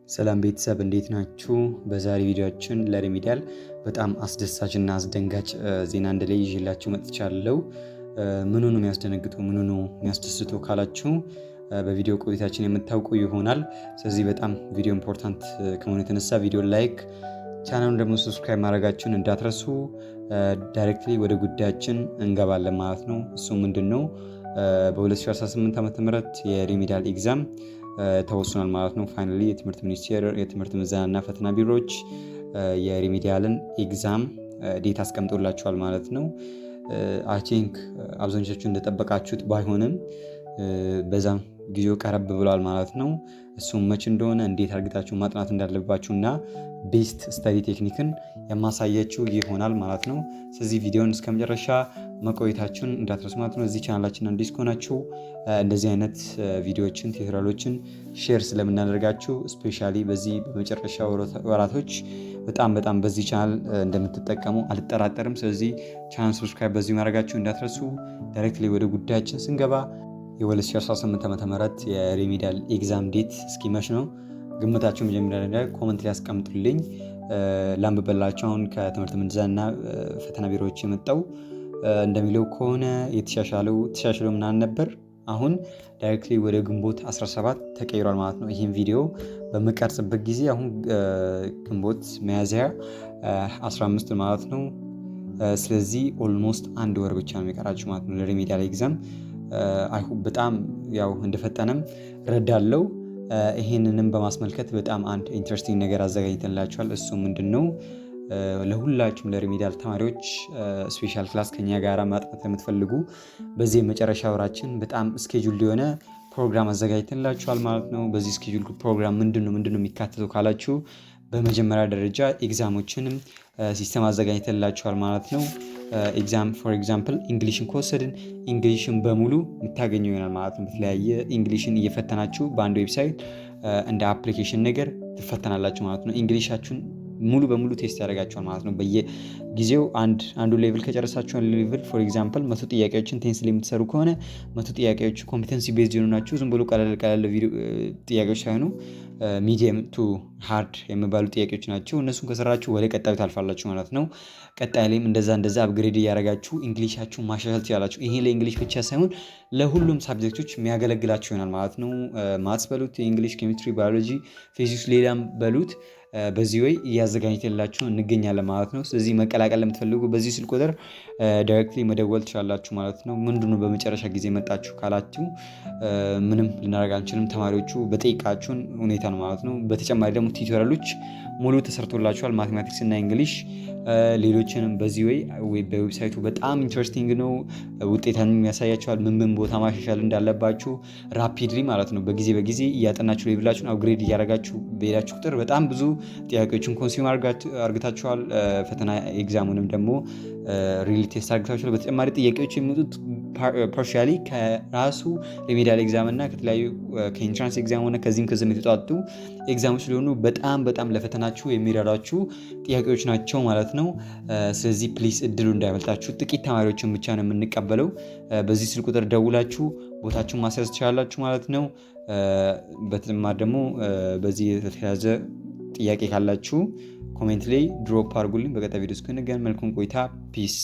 ሰላም ቤተሰብ እንዴት ናችሁ? በዛሬ ቪዲዮአችን ለሪሚዲያል በጣም አስደሳችና አስደንጋጭ ዜና እንደላይ ይዤላችሁ መጥቻለሁ። ምኑ ነው የሚያስደነግጠው፣ ምኑ ነው የሚያስደስተው ካላችሁ በቪዲዮ ቆይታችን የምታውቁ ይሆናል። ስለዚህ በጣም ቪዲዮ ኢምፖርታንት ከመሆኑ የተነሳ ቪዲዮ ላይክ፣ ቻናሉን ደግሞ ሰብስክራይብ ማድረጋችሁን እንዳትረሱ። ዳይሬክትሊ ወደ ጉዳያችን እንገባለን ማለት ነው። እሱ ምንድነው? በ2018 ዓ.ም የሪሚዲያል ኤግዛም ተወስኗል ማለት ነው። ፋይናሊ የትምህርት ሚኒስቴር የትምህርት ምዘናና ፈተና ቢሮዎች የሪሚዲያልን ኤግዛም ዴት አስቀምጦላቸዋል ማለት ነው። አይ ቲንክ አብዛኞቻችሁ እንደጠበቃችሁት ባይሆንም በዛም ጊዜው ቀረብ ብሏል ማለት ነው። እሱም መቼ እንደሆነ እንዴት አድርጋችሁ ማጥናት እንዳለባችሁና ቤስት ስተዲ ቴክኒክን የማሳያችሁ ይሆናል ማለት ነው። ስለዚህ ቪዲዮን እስከመጨረሻ መቆየታችሁን እንዳትረሱ ማለት ነው። እዚህ ቻናላችን አዲስ ከሆናችሁ እንደዚህ አይነት ቪዲዮዎችን ቲዩቶሪያሎችን ሼር ስለምናደርጋችሁ ስፔሻሊ በዚህ በመጨረሻ ወራቶች በጣም በዚህ ቻናል እንደምትጠቀሙ አልጠራጠርም። ስለዚህ ቻናል ሰብስክራይብ በዚህ ማድረጋችሁ እንዳትረሱ። ዳይሬክትሊ ወደ ጉዳያችን ስንገባ የ2018 ዓ.ም የሪሚዲያል ኤግዛም ዴት እስኪመሽ ነው ግምታችሁ መጀመሪያ ላይ ኮሜንት ላይ አስቀምጡልኝ። ላንብበላችሁ። አሁን ከትምህርት ምዘናና ፈተና ቢሮዎች የመጣው እንደሚለው ከሆነ ተሻሽሎ ምናምን ነበር። አሁን ዳይሬክትሊ ወደ ግንቦት 17 ተቀይሯል ማለት ነው። ይህም ቪዲዮ በመቀርጽበት ጊዜ አሁን ግንቦት ሚያዝያ 15 ማለት ነው። ስለዚህ ኦልሞስት አንድ ወር ብቻ ነው የሚቀራችሁ ማለት ነው ለሪሚዲያል ኤግዛም። በጣም ያው እንደፈጠነም ረዳለው። ይሄንንም በማስመልከት በጣም አንድ ኢንትረስቲንግ ነገር አዘጋጅተንላችኋል። እሱ ምንድነው? ለሁላችሁም ለሪሚዲያል ተማሪዎች ስፔሻል ክላስ ከኛ ጋር ማጥናት የምትፈልጉ በዚህ የመጨረሻ ወራችን በጣም ስኬጁል የሆነ ፕሮግራም አዘጋጅተንላችኋል ማለት ነው። በዚህ ስኬጁል ፕሮግራም ምንድነው የሚካተተው ካላችሁ በመጀመሪያ ደረጃ ኤግዛሞችንም ሲስተም አዘጋጅተንላችኋል ማለት ነው። ኤግዛም ፎር ኤግዛምፕል እንግሊሽን ከወሰድን እንግሊሽን በሙሉ የምታገኙ ይሆናል ማለት ነው። በተለያየ እንግሊሽን እየፈተናችሁ በአንድ ዌብሳይት እንደ አፕሊኬሽን ነገር ትፈተናላችሁ ማለት ነው። እንግሊሻችሁን ሙሉ በሙሉ ቴስት ያደርጋችኋል ማለት ነው። በየጊዜው አንዱ ሌቭል ከጨረሳችሁ ሌቭል ፎር ኤግዛምፕል 100 ጥያቄዎችን ቴንስ ላይ የምትሰሩ ከሆነ 100 ጥያቄዎች ኮምፒተንሲ ቤዝድ የሆኑ ናቸው። ዝም ብሎ ቀለል ጥያቄዎች ሳይሆኑ ሚዲየም ቱ ሃርድ የሚባሉ ጥያቄዎች ናቸው። እነሱን ከሰራችሁ ወደ ቀጣዩ ታልፋላችሁ ማለት ነው። ቀጣይ ላይም እንደዛ አፕግሬድ እያደረጋችሁ እንግሊሻችሁን ማሻሻል ትችላላችሁ። ይሄ ለእንግሊሽ ብቻ ሳይሆን ለሁሉም ሳብጀክቶች የሚያገለግላችሁ ይሆናል ማለት ነው። ማትስ በሉት፣ እንግሊሽ፣ ኬሚስትሪ፣ ባዮሎጂ፣ ፊዚክስ ሌላም በሉት በዚህ ወይ እያዘጋጀንላችሁ እንገኛለን ማለት ነው። ስለዚህ መቀላቀል ለምትፈልጉ በዚህ ስልክ ቁጥር ዳይሬክትሊ መደወል ትችላላችሁ ማለት ነው። ምንድነው በመጨረሻ ጊዜ መጣችሁ ካላችሁ ምንም ልናደርግ አንችልም። ተማሪዎቹ በጠይቃችሁን ሁኔታ ነው ማለት ነው። በተጨማሪ ደግሞ ቲዩቶሪያሎች ሙሉ ተሰርቶላችኋል። ማቴማቲክስ እና እንግሊሽ ሌሎችንም በዚህ ወይ በዌብሳይቱ በጣም ኢንትረስቲንግ ነው። ውጤታን የሚያሳያችኋል። ምን ቦታ ማሻሻል እንዳለባችሁ ራፒድሊ ማለት ነው። በጊዜ እያጠናችሁ ሌቭላችሁን አፕግሬድ እያደረጋችሁ በሄዳችሁ ቁጥር በጣም ብዙ ጥያቄዎችን ኮንሱም አርግታችኋል። ፈተና ኤግዛሙንም ደግሞ ሪሊ ቴስት አርግታችኋል። በተጨማሪ ጥያቄዎች የሚመጡት ፓርሻሊ ከራሱ ሪሚዲያል ኤግዛም እና ከተለያዩ ከኢንትራንስ ኤግዛም ሆነ ከዚህም የተጣጡ ኤግዛሞች ሊሆኑ በጣም ለፈተናችሁ የሚረዳችሁ ጥያቄዎች ናቸው ማለት ነው። ስለዚህ ፕሊስ እድሉ እንዳይበልጣችሁ። ጥቂት ተማሪዎችን ብቻ ነው የምንቀበለው። በዚህ ስልክ ቁጥር ደውላችሁ ቦታችሁን ማስያዝ ትችላላችሁ ማለት ነው። በተጨማሪ ደግሞ በዚህ የተያዘ ጥያቄ ካላችሁ ኮሜንት ላይ ድሮፕ አድርጉልኝ። በቀጣይ ቪዲዮ እስክንገናኝ መልካም ቆይታ። ፒስ